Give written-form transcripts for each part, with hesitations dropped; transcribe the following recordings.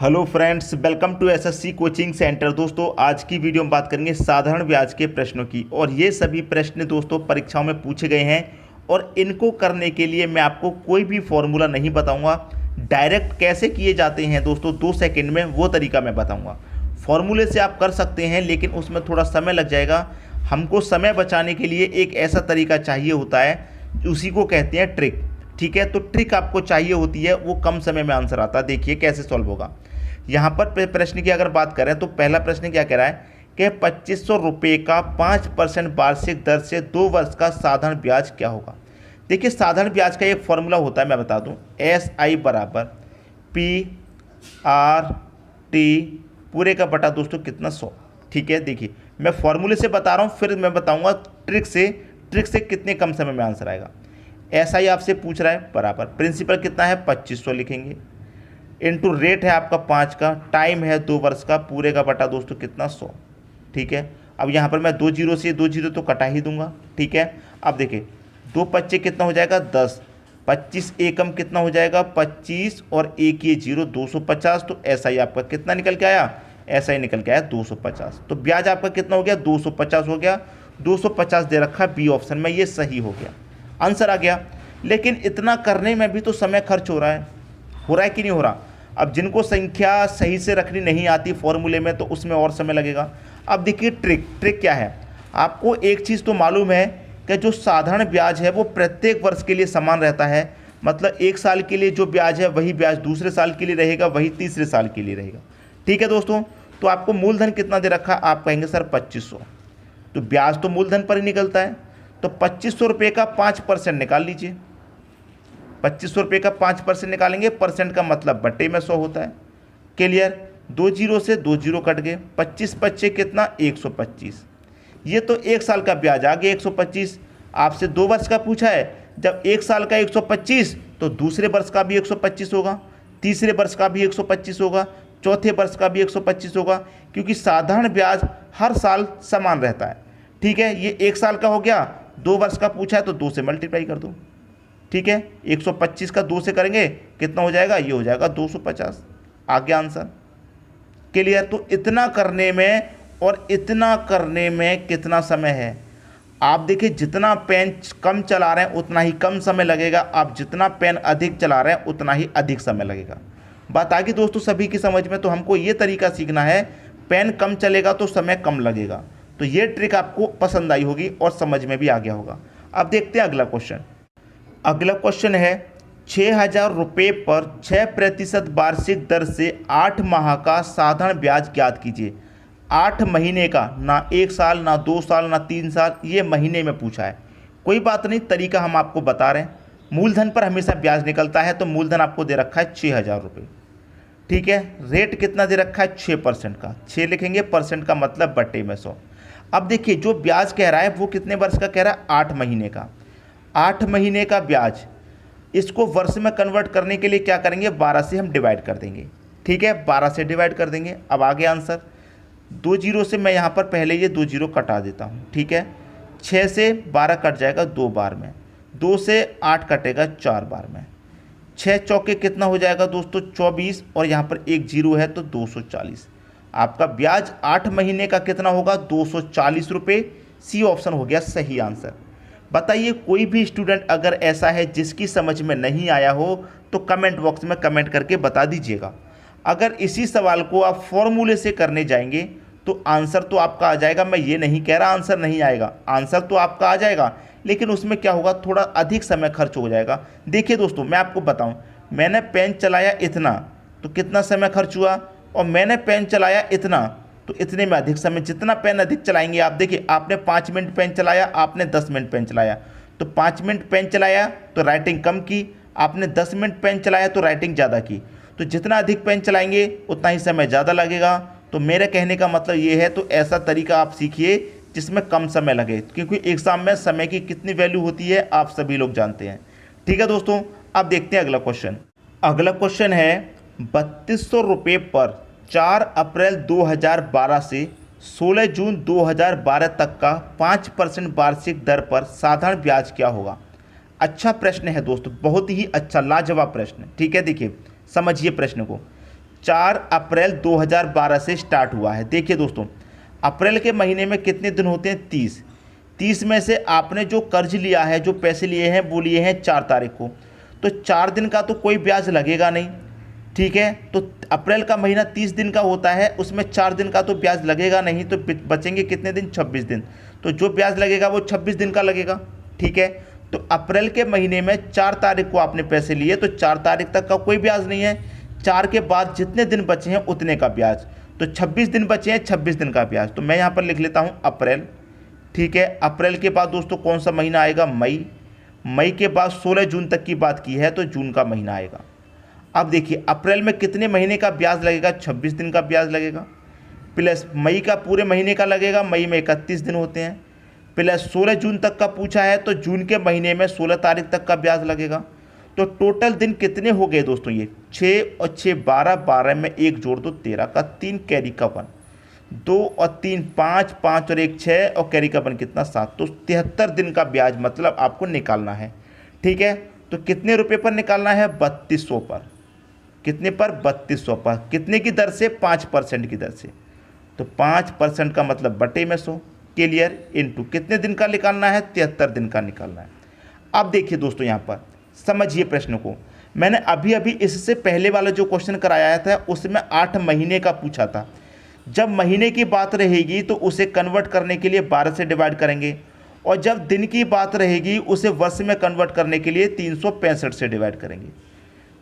Hello friends, welcome to SSC coaching centre. दोस्तों, आज की वीडियो में बात करेंगे साधारण ब्याज के प्रश्नों की। और ये सभी प्रश्न दोस्तों परीक्षाओं में पूछे गए हैं और इनको करने के लिए मैं आपको कोई भी फॉर्मूला नहीं बताऊंगा। डायरेक्ट कैसे किए जाते हैं दोस्तों 2 सेकंड में वो तरीका मैं बताऊंगा। फॉर्मूले से आप कर सकते हैं लेकिन उसमें थोड़ा समय लग जाएगा। हमको समय बचाने के लिए एक ऐसा तरीका चाहिए होता है, उसी को कहते हैं ट्रिक। ठीक है, तो ट्रिक आपको चाहिए होती है, वो कम समय में आंसर आता है। देखिए कैसे सॉल्व होगा। यहाँ पर प्रश्न की अगर बात करें तो पहला प्रश्न क्या कह रहा है कि 2500 रुपये का 5% वार्षिक दर से 2 वर्ष का साधारण ब्याज क्या होगा। देखिए, साधारण ब्याज का एक फॉर्मूला होता है, मैं बता दूं, SI बराबर PRT पूरे का बटा दोस्तों कितना 100। ठीक है, देखिए मैं फॉर्मूले से बता रहा हूँ, फिर मैं बताऊँगा ट्रिक से कितने कम समय में आंसर आएगा। SI आपसे पूछ रहा है बराबर प्रिंसिपल कितना है 2500 लिखेंगे, इनटू रेट है आपका 5 का, टाइम है 2 वर्ष का, पूरे का बटा दोस्तों कितना 100। ठीक है, अब यहाँ पर मैं 2 जीरो से 2 जीरो तो कटा ही दूंगा। ठीक है, अब देखिए 2 पच्चे कितना हो जाएगा 10, 25 एकम कितना हो जाएगा 25 और एक ये जीरो 250। तो SI आपका कितना निकल के आया, SI निकल के आया 250। तो ब्याज आपका कितना हो गया 250 हो गया। 250 दे रखा बी ऑप्शन में, ये सही हो गया, आंसर आ गया। लेकिन इतना करने में भी तो समय खर्च हो रहा है कि नहीं हो रहा। अब जिनको संख्या सही से रखनी नहीं आती फॉर्मूले में तो उसमें और समय लगेगा। अब देखिए ट्रिक क्या है। आपको एक चीज़ तो मालूम है कि जो साधारण ब्याज है वो प्रत्येक वर्ष के लिए समान रहता है। मतलब 1 साल के लिए जो ब्याज है वही ब्याज दूसरे साल के लिए रहेगा, वही तीसरे साल के लिए रहेगा। ठीक है दोस्तों, तो आपको मूलधन कितना दे रखा, आप कहेंगे सर 2500, तो ब्याज तो मूलधन पर ही निकलता है। तो 2500 रुपये का 5% निकाल लीजिए। 2500 रुपये का 5% निकालेंगे, परसेंट का मतलब बट्टे में 100 होता है। क्लियर, 2 जीरो से 2 जीरो कट गए, 25 पच्चे कितना 125। ये तो 1 साल का ब्याज आ गया 125। आपसे 2 वर्ष का पूछा है, जब 1 साल का 125 तो दूसरे वर्ष का भी 125 होगा, तीसरे वर्ष का भी 125 होगा, चौथे वर्ष का भी 125 होगा, क्योंकि साधारण ब्याज हर साल समान रहता है। ठीक है, ये 1 साल का हो गया, 2 वर्ष का पूछा है तो 2 से मल्टीप्लाई कर दो। ठीक है, 125 का 2 से करेंगे कितना हो जाएगा, ये हो जाएगा 250। आ गया आंसर। क्लियर, तो इतना करने में और इतना करने में कितना समय है। आप देखिए जितना पेन कम चला रहे हैं उतना ही कम समय लगेगा, आप जितना पेन अधिक चला रहे हैं उतना ही अधिक समय लगेगा। बात आ गई दोस्तों सभी की समझ में। तो हमको ये तरीका सीखना है, पेन कम चलेगा तो समय कम लगेगा। तो ये ट्रिक आपको पसंद आई होगी और समझ में भी आ गया होगा। अब देखते हैं अगला क्वेश्चन। अगला क्वेश्चन है 6000 रुपये पर 6% वार्षिक दर से 8 माह का साधारण ब्याज ज्ञात कीजिए। 8 महीने का, ना 1 साल ना 2 साल ना 3 साल, ये महीने में पूछा है। कोई बात नहीं, तरीका हम आपको बता रहे हैं। मूलधन पर हमेशा ब्याज निकलता है, तो मूलधन आपको दे रखा है 6000 रुपये। ठीक है, रेट कितना दे रखा है 6% का, 6 लिखेंगे, परसेंट का मतलब बट्टे में 100। अब देखिए जो ब्याज कह रहा है वो कितने वर्ष का कह रहा है, 8 महीने का। 8 महीने का ब्याज, इसको वर्ष में कन्वर्ट करने के लिए क्या करेंगे, 12 से हम डिवाइड कर देंगे। ठीक है, 12 से डिवाइड कर देंगे। अब आगे आंसर 2 जीरो से मैं यहाँ पर पहले ये 2 जीरो कटा देता हूँ। ठीक है, 6 से 12 कट जाएगा 2 बार में, 2 से 8 कटेगा 4 बार में, 6 चौके कितना हो जाएगा दोस्तों 24, और यहाँ पर एक जीरो है तो 240। आपका ब्याज 8 महीने का कितना होगा 240 रुपये। सी ऑप्शन हो गया सही आंसर। बताइए कोई भी स्टूडेंट अगर ऐसा है जिसकी समझ में नहीं आया हो तो कमेंट बॉक्स में कमेंट करके बता दीजिएगा। अगर इसी सवाल को आप फॉर्मूले से करने जाएंगे तो आंसर तो आपका आ जाएगा। मैं ये नहीं कह रहा आंसर नहीं आएगा, आंसर तो आपका आ जाएगा, लेकिन उसमें क्या होगा, थोड़ा अधिक समय खर्च हो जाएगा। देखिए दोस्तों मैं आपको बताऊं, मैंने पेन चलाया इतना तो कितना समय खर्च हुआ, और मैंने पेन चलाया इतना तो इतने में अधिक समय। जितना पेन अधिक चलाएंगे, आप देखिए आपने 5 मिनट पेन चलाया, आपने 10 मिनट पेन चलाया, तो 5 मिनट पेन चलाया तो राइटिंग कम की, आपने 10 मिनट पेन चलाया तो राइटिंग ज़्यादा की। तो जितना अधिक पेन चलाएंगे उतना ही समय ज़्यादा लगेगा। तो मेरे कहने का मतलब ये है, तो ऐसा तरीका आप सीखिए जिसमें कम समय लगे, क्योंकि एग्ज़ाम में समय की कितनी वैल्यू होती है आप सभी लोग जानते हैं। ठीक है दोस्तों, अब देखते हैं अगला क्वेश्चन। अगला क्वेश्चन है 3200 रुपये पर 4 अप्रैल 2012 से 16 जून 2012 तक का 5% वार्षिक दर पर साधारण ब्याज क्या होगा। अच्छा प्रश्न है दोस्तों, बहुत ही अच्छा लाजवाब प्रश्न। ठीक है, देखिए समझिए प्रश्न को। 4 अप्रैल 2012 से स्टार्ट हुआ है। देखिए दोस्तों, अप्रैल के महीने में कितने दिन होते हैं? 30। 30 में से आपने जो कर्ज लिया है, जो पैसे लिए हैं, वो लिए हैं 4 तारीख को, तो 4 दिन का तो कोई ब्याज लगेगा नहीं, ठीक है। तो अप्रैल का महीना 30 दिन का होता है, उसमें 4 दिन का तो ब्याज लगेगा नहीं, तो बचेंगे कितने दिन? 26 दिन। तो जो ब्याज लगेगा वो 26 दिन का लगेगा, ठीक है। तो अप्रैल के महीने में 4 तारीख को आपने पैसे लिए, तो 4 तारीख तक का कोई ब्याज नहीं है। 4 के बाद जितने दिन बचे हैं उतने का ब्याज, तो 26 दिन बचे हैं, 26 दिन का ब्याज। तो मैं यहाँ पर लिख लेता हूँ अप्रैल, ठीक है। अप्रैल के बाद दोस्तों कौन सा महीना आएगा? मई। मई के बाद 16 जून तक की बात की है, तो जून का महीना आएगा। अब देखिए, अप्रैल में कितने महीने का ब्याज लगेगा? 26 दिन का ब्याज लगेगा, प्लस मई का पूरे महीने का लगेगा, मई में 31 दिन होते हैं, प्लस 16 जून तक का पूछा है, तो जून के महीने में 16 तारीख तक का ब्याज लगेगा। तो टोटल दिन कितने हो गए दोस्तों? ये 6 और 6 12, 12 में 1 जोड़ दो 13 का, 3 कैरी का 1, 2 और 3 5, 5 और 1 6 और कैरी का 1 कितना? 7। तो 73 दिन का ब्याज मतलब आपको निकालना है, ठीक है। तो कितने रुपए पर निकालना है? 3200 पर। कितने पर? 3200 पर। कितने की दर से? 5% की दर से। तो 5% का मतलब बटे में 100, क्लियर। इनटू कितने दिन का निकालना है? 73 दिन का निकालना है। अब देखिए दोस्तों, यहाँ पर समझिए प्रश्न को। मैंने अभी अभी इससे पहले वाला जो क्वेश्चन कराया था उसमें 8 महीने का पूछा था। जब महीने की बात रहेगी तो उसे कन्वर्ट करने के लिए 12 से डिवाइड करेंगे, और जब दिन की बात रहेगी उसे वर्ष में कन्वर्ट करने के लिए 365 से डिवाइड करेंगे।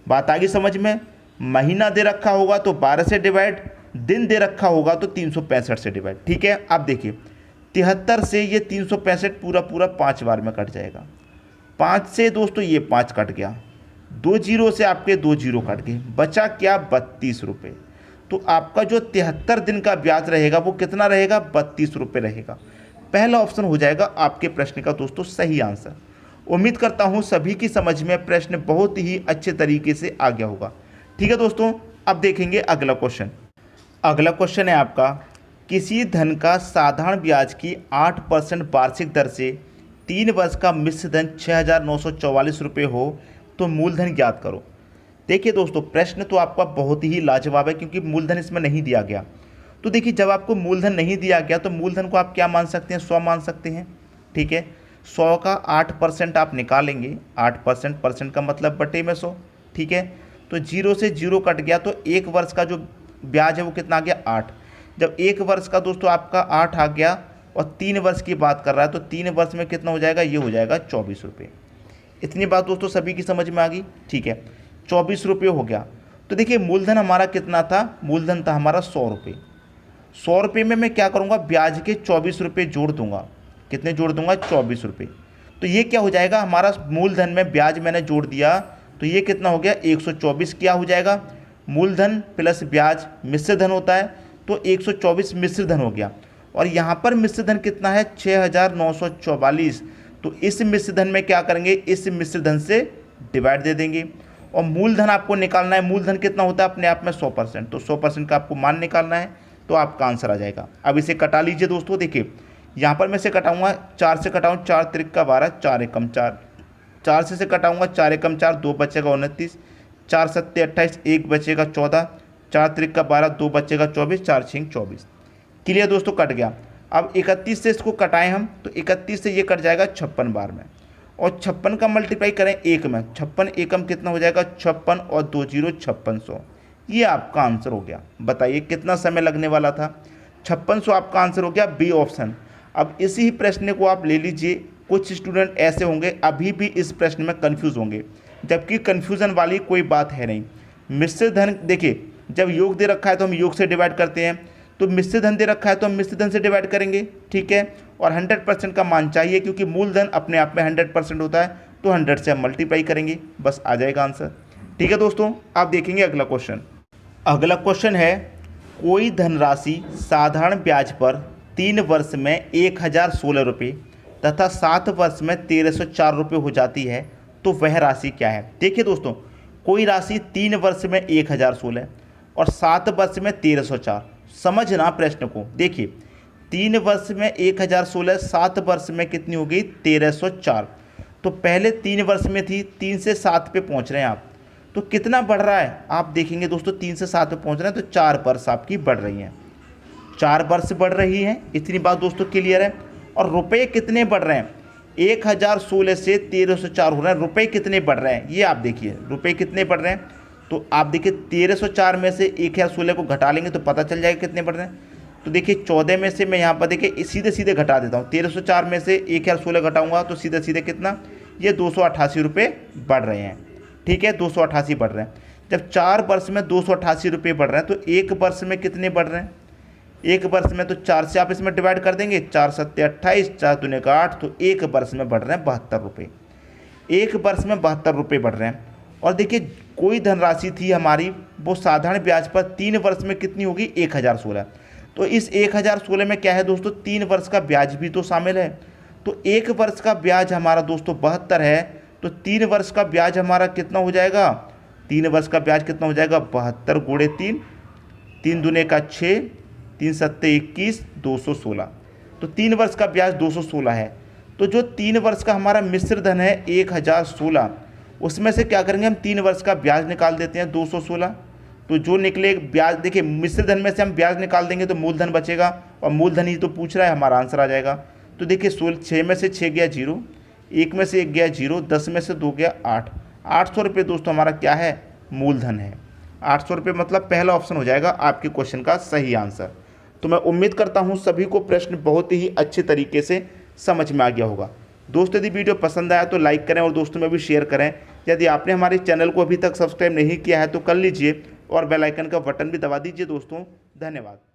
बात आ गई समझ में? महीना दे रखा होगा तो 12 से डिवाइड, दिन दे रखा होगा तो 365 से डिवाइड, ठीक है। अब देखिए, 73 से ये 365 पूरा पूरा 5 बार में कट जाएगा। 5 से दोस्तों ये 5 कट गया, 2 जीरो से आपके 2 जीरो कट गए, बचा क्या? 32 रुपये। तो आपका जो 73 दिन का ब्याज रहेगा वो कितना रहेगा? 32 रुपये रहेगा। पहला ऑप्शन हो जाएगा आपके प्रश्न का दोस्तों सही आंसर। उम्मीद करता हूँ सभी की समझ में प्रश्न बहुत ही अच्छे तरीके से आ गया होगा, ठीक है दोस्तों। अब देखेंगे अगला क्वेश्चन। अगला क्वेश्चन है आपका, किसी धन का साधारण ब्याज की 8% वार्षिक दर से 3 वर्ष का मिश्र धन 6,944 रुपये हो तो मूलधन ज्ञात करो। देखिए दोस्तों, प्रश्न तो आपका बहुत ही लाजवाब है क्योंकि मूलधन इसमें नहीं दिया गया। तो देखिए, जब आपको मूलधन नहीं दिया गया तो मूलधन को आप क्या मान सकते हैं? 100 मान सकते हैं, ठीक है। 100 का 8% आप निकालेंगे, 8% का मतलब बटे में 100, ठीक है। तो 0 से 0 कट गया, तो 1 वर्ष का जो ब्याज है वो कितना आ गया? 8। जब 1 वर्ष का दोस्तों आपका 8 आ गया और 3 वर्ष की बात कर रहा है, तो 3 वर्ष में कितना हो जाएगा? ये हो जाएगा 24 रुपये। इतनी बात दोस्तों सभी की समझ में आ गई, ठीक है। 24 रुपये हो गया। तो देखिए, मूलधन हमारा कितना था? मूलधन था हमारा 100 रुपये। 100 रुपये में मैं क्या करूँगा? ब्याज के 24 रुपये जोड़ दूंगा। कितने जोड़ दूंगा? 24 रुपये। तो ये क्या हो जाएगा? हमारा मूलधन में ब्याज मैंने जोड़ दिया, तो ये कितना हो गया? 124 क्या हो जाएगा? मूलधन प्लस ब्याज मिश्र धन होता है, तो 124 मिश्र धन हो गया। और यहाँ पर मिश्र धन कितना है? 6,944। तो इस मिश्र धन में क्या करेंगे? इस मिश्र धन से डिवाइड दे देंगे। और मूलधन आपको निकालना है। मूलधन कितना होता है अपने आप में? 100%। तो 100% का आपको मान निकालना है, तो आपका आंसर आ जाएगा। अब इसे कटा लीजिए दोस्तों। देखिए, यहाँ पर मैं से कटाऊंगा, 4 से कटाऊँ, 4 त्रिक का 12, 4 एकम 4, 4 से कटाऊंगा, 4 एकम 4, 2 बचेगा 29, 4 सत्ते 28, 1 बचेगा 14, 4 त्रिक का 12, 2 बचेगा 24, 4 छिंग 24। क्लियर दोस्तों? कट गया। अब 31 से इसको कटाएं हम, तो 31 से ये कट जाएगा 56 बार में, और 56 का मल्टीप्लाई करें 1 में, 56 एकम कितना हो जाएगा? 56 और 2 जीरो 5600। ये आपका आंसर हो गया। बताइए कितना समय लगने वाला था? 5600 आपका आंसर हो गया, बी ऑप्शन। अब इसी प्रश्न को आप ले लीजिए। कुछ स्टूडेंट ऐसे होंगे अभी भी इस प्रश्न में कन्फ्यूज़ होंगे, जबकि कन्फ्यूज़न वाली कोई बात है नहीं। मिश्र धन, देखिए, जब योग दे रखा है तो हम योग से डिवाइड करते हैं, तो मिश्र धन दे रखा है तो हम मिश्र धन से डिवाइड करेंगे, ठीक है। और 100% का मान चाहिए क्योंकि मूलधन अपने आप में 100% होता है, तो 100 से हम मल्टीप्लाई करेंगे, बस आ जाएगा आंसर, ठीक है दोस्तों। आप देखेंगे अगला क्वेश्चन। अगला क्वेश्चन है, कोई धनराशि साधारण ब्याज पर 3 वर्ष में 1016 रुपये तथा 7 वर्ष में 1304 रुपये हो जाती है, तो वह राशि क्या है? देखिए दोस्तों, कोई राशि 3 वर्ष में 1016 और 7 वर्ष में 1304। समझना प्रश्न को। देखिए, 3 वर्ष में 1016, 7 वर्ष में कितनी होगी? 1304। तो पहले 3 वर्ष में थी, 3 से 7 पे पहुंच रहे हैं आप, तो कितना बढ़ रहा है आप देखेंगे दोस्तों, 3 से 7 पे पहुंच रहे हैं तो 4 वर्ष आपकी बढ़ रही हैं, 4 वर्ष बढ़ रही हैं। इतनी बात दोस्तों क्लियर है। और रुपए कितने बढ़ रहे हैं, 1016 से 1304 हो रहे हैं, रुपए कितने बढ़ रहे हैं ये आप देखिए, रुपए कितने बढ़ रहे हैं। तो आप देखिए 1304 में से 1016 को घटा लेंगे तो पता चल जाएगा कितने बढ़ रहे हैं। तो देखिए 14 में से मैं यहाँ पर देखिए सीधे सीधे घटा देता हूँ, 1304 में से 1016 घटाऊंगा तो सीधे सीधे कितना, ये 288 रुपये बढ़ रहे हैं। ठीक है, 288 बढ़ रहे हैं। जब 4 वर्ष में 288 रुपये बढ़ रहे हैं तो 1 वर्ष में कितने बढ़ रहे हैं, 1 वर्ष में तो 4 से आप इसमें डिवाइड कर देंगे, 4 सत्ते 28, 4 दूने का 8, तो 1 वर्ष में बढ़ रहे हैं 72 रुपये, 1 वर्ष में 72 रुपये बढ़ रहे हैं। और देखिए कोई धनराशि थी हमारी वो साधारण ब्याज पर 3 वर्ष में कितनी होगी, 1016। तो इस 1016 में क्या है दोस्तों, 3 वर्ष का ब्याज भी तो शामिल है। तो 1 वर्ष का ब्याज हमारा दोस्तों 72 है, तो 3 वर्ष का ब्याज हमारा कितना हो जाएगा, 3 वर्ष का ब्याज कितना हो जाएगा, 72 गुणे 3, 3 दूने का 6, 3 सत्ते 21, 216। तो 3 वर्ष का ब्याज 216 है। तो जो 3 वर्ष का हमारा मिश्र धन है 1016, उसमें से क्या करेंगे हम, 3 वर्ष का ब्याज निकाल देते हैं 216। तो जो निकले ब्याज, देखिए मिश्र धन में से हम ब्याज निकाल देंगे तो मूलधन बचेगा, और मूलधन ही तो पूछ रहा है, हमारा आंसर आ जाएगा। तो देखिए 6 में से 6 गया 0, 1 में से 1 गया 0, 10 में से 2 गया 8, 800 रुपये दोस्तों हमारा क्या है, मूलधन है। 800 रुपये मतलब पहला ऑप्शन हो जाएगा आपके क्वेश्चन का सही आंसर। तो मैं उम्मीद करता हूँ सभी को प्रश्न बहुत ही अच्छे तरीके से समझ में आ गया होगा। दोस्तों यदि वीडियो पसंद आया तो लाइक करें और दोस्तों में भी शेयर करें। यदि आपने हमारे चैनल को अभी तक सब्सक्राइब नहीं किया है तो कर लीजिए और बेल आइकन का बटन भी दबा दीजिए दोस्तों। धन्यवाद।